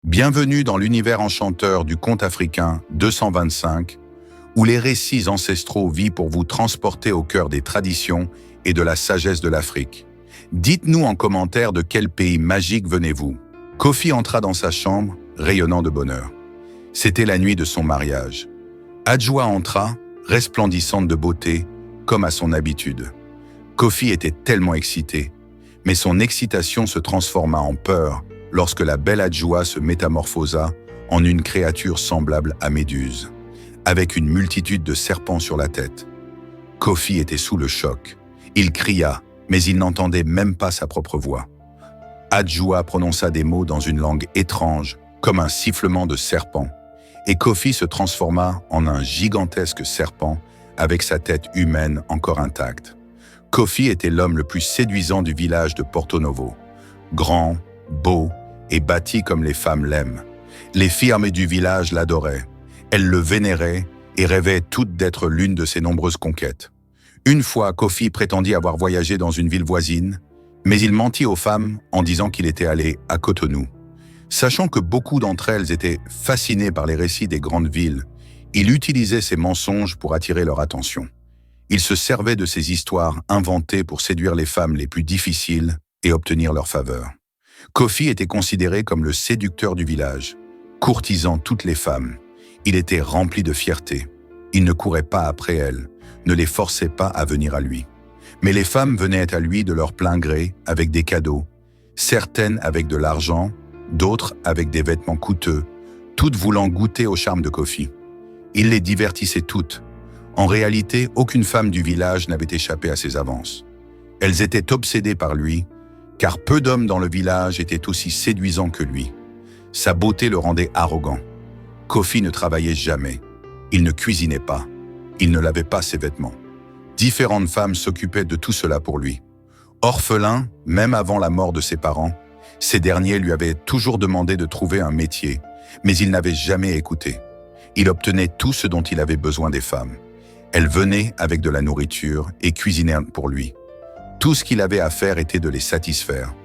Bienvenue dans l'univers enchanteur du conte africain 225, où les récits ancestraux vivent pour vous transporter au cœur des traditions et de la sagesse de l'Afrique. Dites-nous en commentaire de quel pays magique venez-vous. Kofi entra dans sa chambre, rayonnant de bonheur. C'était la nuit de son mariage. Adjoa entra, resplendissante de beauté, comme à son habitude. Kofi était tellement excité, mais son excitation se transforma en peur lorsque la belle Adjoa se métamorphosa en une créature semblable à Méduse, avec une multitude de serpents sur la tête. Kofi était sous le choc. Il cria, mais il n'entendait même pas sa propre voix. Adjoa prononça des mots dans une langue étrange, comme un sifflement de serpent, et Kofi se transforma en un gigantesque serpent avec sa tête humaine encore intacte. Kofi était l'homme le plus séduisant du village de Porto Novo. Grand, beau et bâti comme les femmes l'aiment. Les filles du village l'adoraient. Elles le vénéraient et rêvaient toutes d'être l'une de ses nombreuses conquêtes. Une fois, Kofi prétendit avoir voyagé dans une ville voisine, mais il mentit aux femmes en disant qu'il était allé à Cotonou. Sachant que beaucoup d'entre elles étaient fascinées par les récits des grandes villes, il utilisait ces mensonges pour attirer leur attention. Il se servait de ces histoires inventées pour séduire les femmes les plus difficiles et obtenir leur faveur. Kofi était considéré comme le séducteur du village, courtisant toutes les femmes. Il était rempli de fierté. Il ne courait pas après elles, ne les forçait pas à venir à lui. Mais les femmes venaient à lui de leur plein gré avec des cadeaux, certaines avec de l'argent, d'autres avec des vêtements coûteux, toutes voulant goûter au charme de Kofi. Il les divertissait toutes. En réalité, aucune femme du village n'avait échappé à ses avances. Elles étaient obsédées par lui, car peu d'hommes dans le village étaient aussi séduisants que lui. Sa beauté le rendait arrogant. Kofi ne travaillait jamais. Il ne cuisinait pas. Il ne lavait pas ses vêtements. Différentes femmes s'occupaient de tout cela pour lui. Orphelin, même avant la mort de ses parents, ces derniers lui avaient toujours demandé de trouver un métier, mais il n'avait jamais écouté. Il obtenait tout ce dont il avait besoin des femmes. Elles venaient avec de la nourriture et cuisinaient pour lui. Tout ce qu'il avait à faire était de les satisfaire.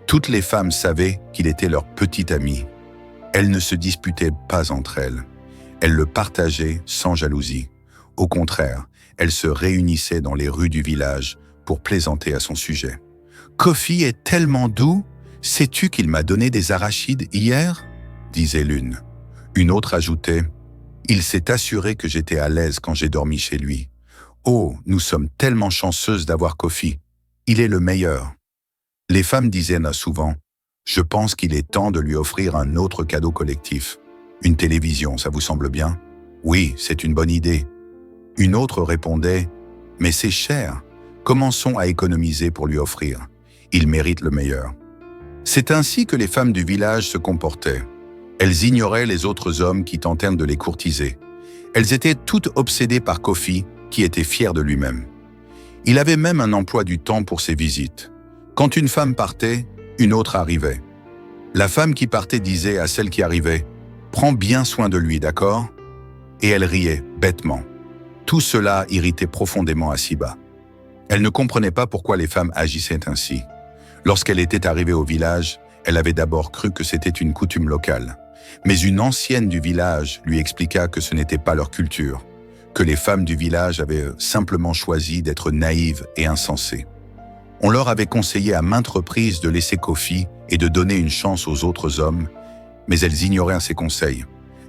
Toutes les femmes savaient qu'il était leur petit ami. Elles ne se disputaient pas entre elles. Elles le partageaient sans jalousie. Au contraire, elles se réunissaient dans les rues du village pour plaisanter à son sujet. « Kofi est tellement doux, sais-tu qu'il m'a donné des arachides hier ?» disait l'une. Une autre ajoutait « Il s'est assuré que j'étais à l'aise quand j'ai dormi chez lui. Oh, nous sommes tellement chanceuses d'avoir Kofi. Il est le meilleur. » Les femmes disaient souvent « Je pense qu'il est temps de lui offrir un autre cadeau collectif. Une télévision, ça vous semble bien? Oui, c'est une bonne idée. » Une autre répondait « Mais c'est cher. Commençons à économiser pour lui offrir. Il mérite le meilleur. » C'est ainsi que les femmes du village se comportaient. Elles ignoraient les autres hommes qui tentèrent de les courtiser. Elles étaient toutes obsédées par Kofi, qui était fier de lui-même. Il avait même un emploi du temps pour ses visites. Quand une femme partait, une autre arrivait. La femme qui partait disait à celle qui arrivait « Prends bien soin de lui, d'accord ?» Et elle riait, bêtement. Tout cela irritait profondément Asiba. Elle ne comprenait pas pourquoi les femmes agissaient ainsi. Lorsqu'elle était arrivée au village, elle avait d'abord cru que c'était une coutume locale. Mais une ancienne du village lui expliqua que ce n'était pas leur culture, que les femmes du village avaient simplement choisi d'être naïves et insensées. On leur avait conseillé à maintes reprises de laisser Kofi et de donner une chance aux autres hommes, mais elles ignoraient ces conseils,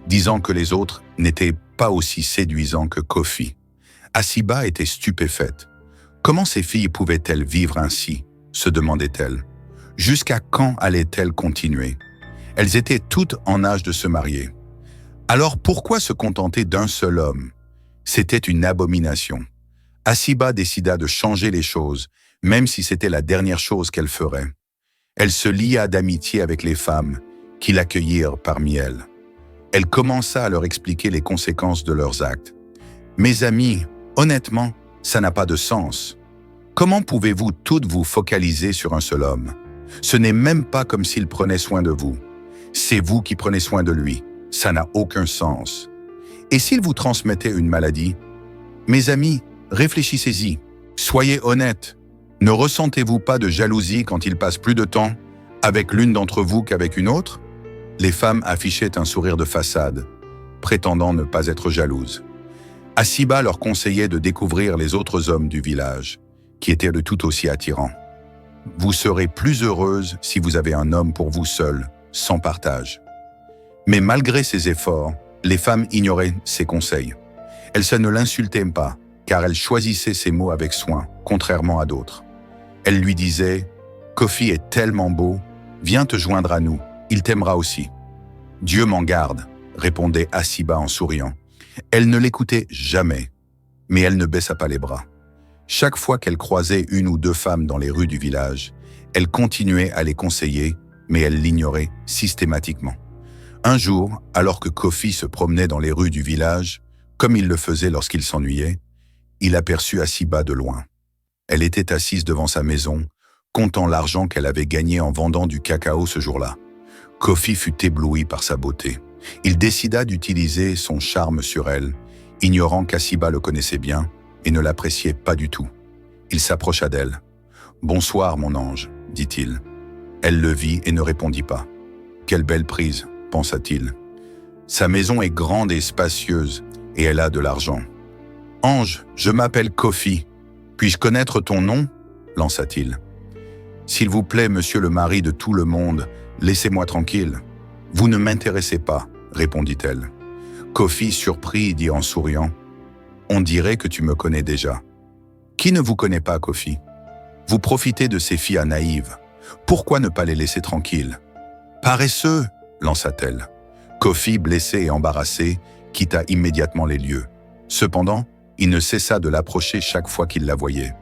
disant que les autres n'étaient pas aussi séduisants que Kofi. Asiba était stupéfaite. Comment ces filles pouvaient-elles vivre ainsi, se demandait-elle. Jusqu'à quand allaient-elles continuer? Elles étaient toutes en âge de se marier. Alors pourquoi se contenter d'un seul homme? C'était une abomination. Asiba décida de changer les choses, même si c'était la dernière chose qu'elle ferait. Elle se lia d'amitié avec les femmes, qui l'accueillirent parmi elles. Elle commença à leur expliquer les conséquences de leurs actes. « Mes amis, honnêtement, ça n'a pas de sens. Comment pouvez-vous toutes vous focaliser sur un seul homme? Ce n'est même pas comme s'il prenait soin de vous. C'est vous qui prenez soin de lui. Ça n'a aucun sens. Et s'il vous transmettait une maladie? Mes amis, réfléchissez-y. Soyez honnêtes. Ne ressentez-vous pas de jalousie quand il passe plus de temps avec l'une d'entre vous qu'avec une autre? Les femmes affichaient un sourire de façade, prétendant ne pas être jalouses. Assiba leur conseillait de découvrir les autres hommes du village, qui étaient de tout aussi attirants. Vous serez plus heureuse si vous avez un homme pour vous seul, sans partage. Mais malgré ses efforts, les femmes ignoraient ses conseils. Elles ne l'insultaient pas, car elle choisissait ses mots avec soin, contrairement à d'autres. Elle lui disait « Kofi est tellement beau, viens te joindre à nous, il t'aimera aussi. » « Dieu m'en garde, » répondait Assiba en souriant. Elle ne l'écoutait jamais, mais elle ne baissa pas les bras. Chaque fois qu'elle croisait une ou deux femmes dans les rues du village, elle continuait à les conseiller, mais elle l'ignorait systématiquement. Un jour, alors que Kofi se promenait dans les rues du village, comme il le faisait lorsqu'il s'ennuyait, il aperçut Assiba de loin. Elle était assise devant sa maison, comptant l'argent qu'elle avait gagné en vendant du cacao ce jour-là. Kofi fut ébloui par sa beauté. Il décida d'utiliser son charme sur elle, ignorant qu'Assiba le connaissait bien et ne l'appréciait pas du tout. Il s'approcha d'elle. « Bonsoir, mon ange, » dit-il. Elle le vit et ne répondit pas. « Quelle belle prise » pensa-t-il. Sa maison est grande et spacieuse, et elle a de l'argent. « Ange, je m'appelle Kofi. Puis-je connaître ton nom ?» lança-t-il. « S'il vous plaît, monsieur le mari de tout le monde, laissez-moi tranquille. Vous ne m'intéressez pas, » répondit-elle. Kofi, surpris, dit en souriant. « On dirait que tu me connais déjà. » « Qui ne vous connaît pas, Kofi? Vous profitez de ces filles naïves. Pourquoi ne pas les laisser tranquilles? »« Paresseux !» lança-t-elle. Kofi, blessé et embarrassé, quitta immédiatement les lieux. Cependant, il ne cessa de l'approcher chaque fois qu'il la voyait.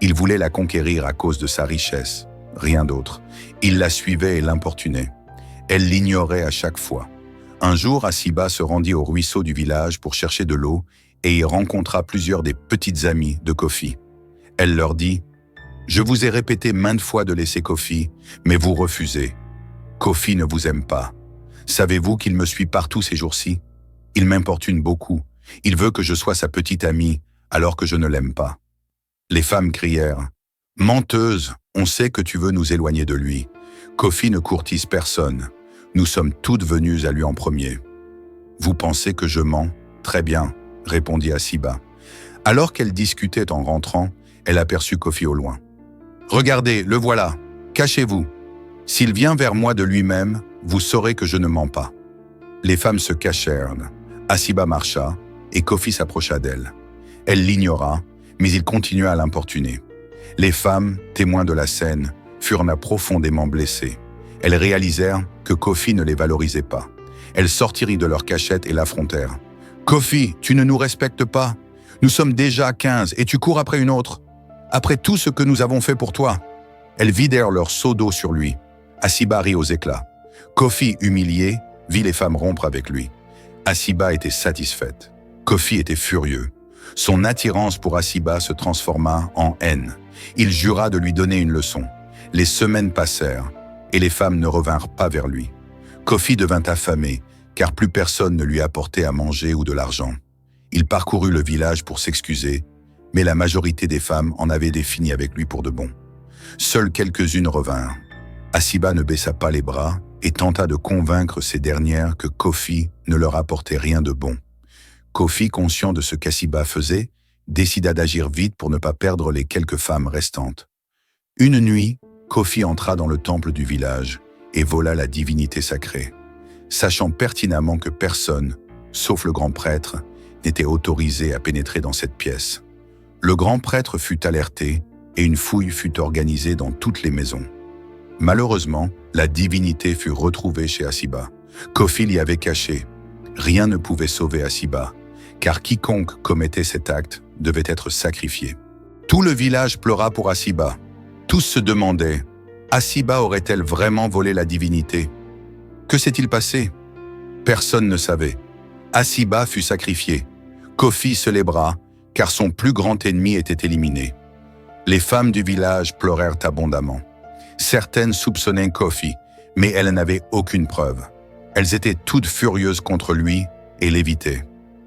Il voulait la conquérir à cause de sa richesse, rien d'autre. Il la suivait et l'importunait. Elle l'ignorait à chaque fois. Un jour, Assiba se rendit au ruisseau du village pour chercher de l'eau et y rencontra plusieurs des petites amies de Kofi. Elle leur dit « Je vous ai répété maintes fois de laisser Kofi, mais vous refusez. Kofi ne vous aime pas. Savez-vous qu'il me suit partout ces jours-ci? Il m'importune beaucoup. Il veut que je sois sa petite amie, alors que je ne l'aime pas. » Les femmes crièrent « Menteuse, on sait que tu veux nous éloigner de lui. Kofi ne courtise personne. Nous sommes toutes venues à lui en premier. »« Vous pensez que je mens? Très bien, » répondit Assiba. Alors qu'elle discutait en rentrant, elle aperçut Kofi au loin. « Regardez, le voilà. Cachez-vous. S'il vient vers moi de lui-même, vous saurez que je ne mens pas. » Les femmes se cachèrent. Assiba marcha, et Kofi s'approcha d'elle. Elle l'ignora, mais il continua à l'importuner. Les femmes, témoins de la scène, furent profondément blessées. Elles réalisèrent que Kofi ne les valorisait pas. Elles sortirent de leur cachette et l'affrontèrent. « Kofi, tu ne nous respectes pas. Nous sommes déjà 15 et tu cours après une autre. Après tout ce que nous avons fait pour toi. » Elles vidèrent leur seau d'eau sur lui. Assiba rit aux éclats. Kofi, humilié, vit les femmes rompre avec lui. Assiba était satisfaite. Kofi était furieux. Son attirance pour Assiba se transforma en haine. Il jura de lui donner une leçon. Les semaines passèrent, et les femmes ne revinrent pas vers lui. Kofi devint affamé, car plus personne ne lui apportait à manger ou de l'argent. Il parcourut le village pour s'excuser, mais la majorité des femmes en avaient défini avec lui pour de bon. Seules quelques-unes revinrent. Assiba ne baissa pas les bras et tenta de convaincre ces dernières que Kofi ne leur apportait rien de bon. Kofi, conscient de ce qu'Assiba faisait, décida d'agir vite pour ne pas perdre les quelques femmes restantes. Une nuit, Kofi entra dans le temple du village et vola la divinité sacrée. Sachant pertinemment que personne, sauf le grand prêtre, n'était autorisé à pénétrer dans cette pièce. Le grand prêtre fut alerté et une fouille fut organisée dans toutes les maisons. Malheureusement, la divinité fut retrouvée chez Assiba. Kofi l'y avait cachée. Rien ne pouvait sauver Assiba, car quiconque commettait cet acte devait être sacrifié. Tout le village pleura pour Assiba. Tous se demandaient, Assiba aurait-elle vraiment volé la divinité? Que s'est-il passé? Personne ne savait. Assiba fut sacrifié. Kofi se lébra, car son plus grand ennemi était éliminé. Les femmes du village pleurèrent abondamment. Certaines soupçonnaient Kofi, mais elles n'avaient aucune preuve. Elles étaient toutes furieuses contre lui et l'évitaient.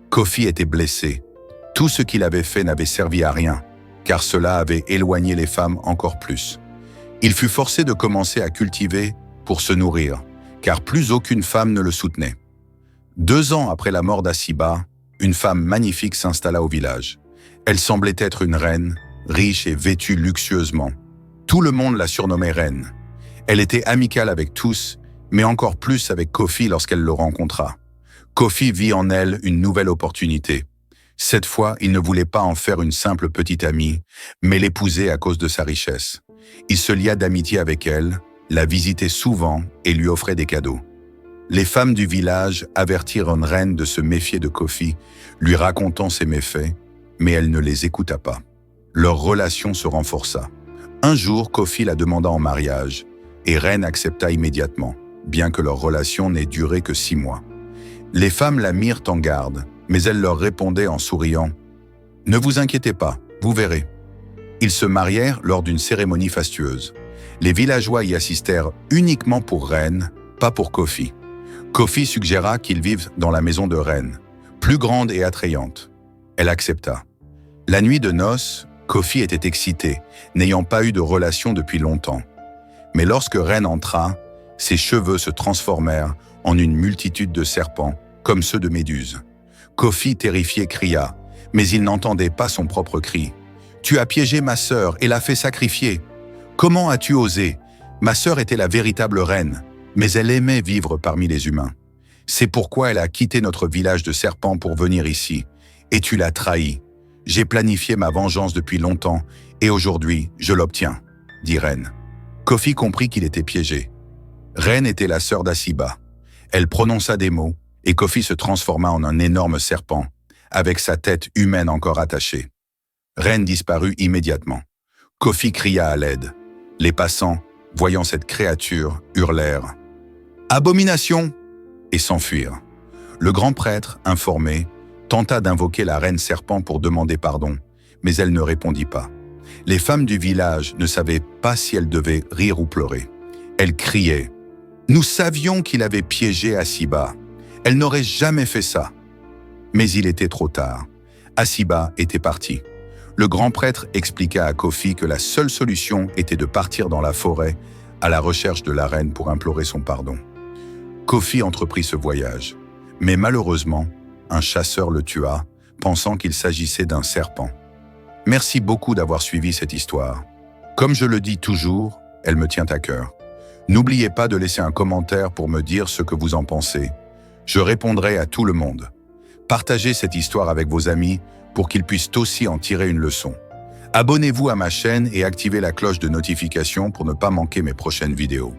Kofi était blessé. Tout ce qu'il avait fait n'avait servi à rien, car cela avait éloigné les femmes encore plus. Il fut forcé de commencer à cultiver pour se nourrir, car plus aucune femme ne le soutenait. 2 ans après la mort d'Assiba, une femme magnifique s'installa au village. Elle semblait être une reine, riche et vêtue luxueusement. Tout le monde la surnommait reine. Elle était amicale avec tous, mais encore plus avec Kofi lorsqu'elle le rencontra. Kofi vit en elle une nouvelle opportunité. Cette fois, il ne voulait pas en faire une simple petite amie, mais l'épouser à cause de sa richesse. Il se lia d'amitié avec elle, la visitait souvent et lui offrait des cadeaux. Les femmes du village avertirent une reine de se méfier de Kofi, lui racontant ses méfaits, mais elle ne les écouta pas. Leur relation se renforça. Un jour, Kofi la demanda en mariage, et Reine accepta immédiatement, bien que leur relation n'ait duré que 6 mois. Les femmes la mirent en garde, mais elle leur répondait en souriant « Ne vous inquiétez pas, vous verrez ». Ils se marièrent lors d'une cérémonie fastueuse. Les villageois y assistèrent uniquement pour Reine, pas pour Kofi. Kofi suggéra qu'ils vivent dans la maison de Reine, plus grande et attrayante. Elle accepta. La nuit de noces, Kofi était excité, n'ayant pas eu de relation depuis longtemps. Mais lorsque Reine entra, ses cheveux se transformèrent en une multitude de serpents, comme ceux de Méduse. Kofi, terrifié, cria, mais il n'entendait pas son propre cri. « Tu as piégé ma sœur et l'as fait sacrifier. Comment as-tu osé? Ma sœur était la véritable reine, mais elle aimait vivre parmi les humains. C'est pourquoi elle a quitté notre village de serpents pour venir ici, et tu l'as trahie. J'ai planifié ma vengeance depuis longtemps, et aujourd'hui, je l'obtiens, » dit Reine. Kofi comprit qu'il était piégé. Reine était la sœur d'Assiba. Elle prononça des mots, et Kofi se transforma en un énorme serpent, avec sa tête humaine encore attachée. Reine disparut immédiatement. Kofi cria à l'aide. Les passants, voyant cette créature, hurlèrent « Abomination !» et s'enfuirent. Le grand prêtre, informé, tenta d'invoquer la reine serpent pour demander pardon, mais elle ne répondit pas. Les femmes du village ne savaient pas si elles devaient rire ou pleurer. Elles criaient « Nous savions qu'il avait piégé Assiba. Elle n'aurait jamais fait ça. » Mais il était trop tard. Assiba était parti. Le grand prêtre expliqua à Kofi que la seule solution était de partir dans la forêt à la recherche de la reine pour implorer son pardon. Kofi entreprit ce voyage, mais malheureusement, un chasseur le tua, pensant qu'il s'agissait d'un serpent. Merci beaucoup d'avoir suivi cette histoire. Comme je le dis toujours, elle me tient à cœur. N'oubliez pas de laisser un commentaire pour me dire ce que vous en pensez. Je répondrai à tout le monde. Partagez cette histoire avec vos amis pour qu'ils puissent aussi en tirer une leçon. Abonnez-vous à ma chaîne et activez la cloche de notification pour ne pas manquer mes prochaines vidéos.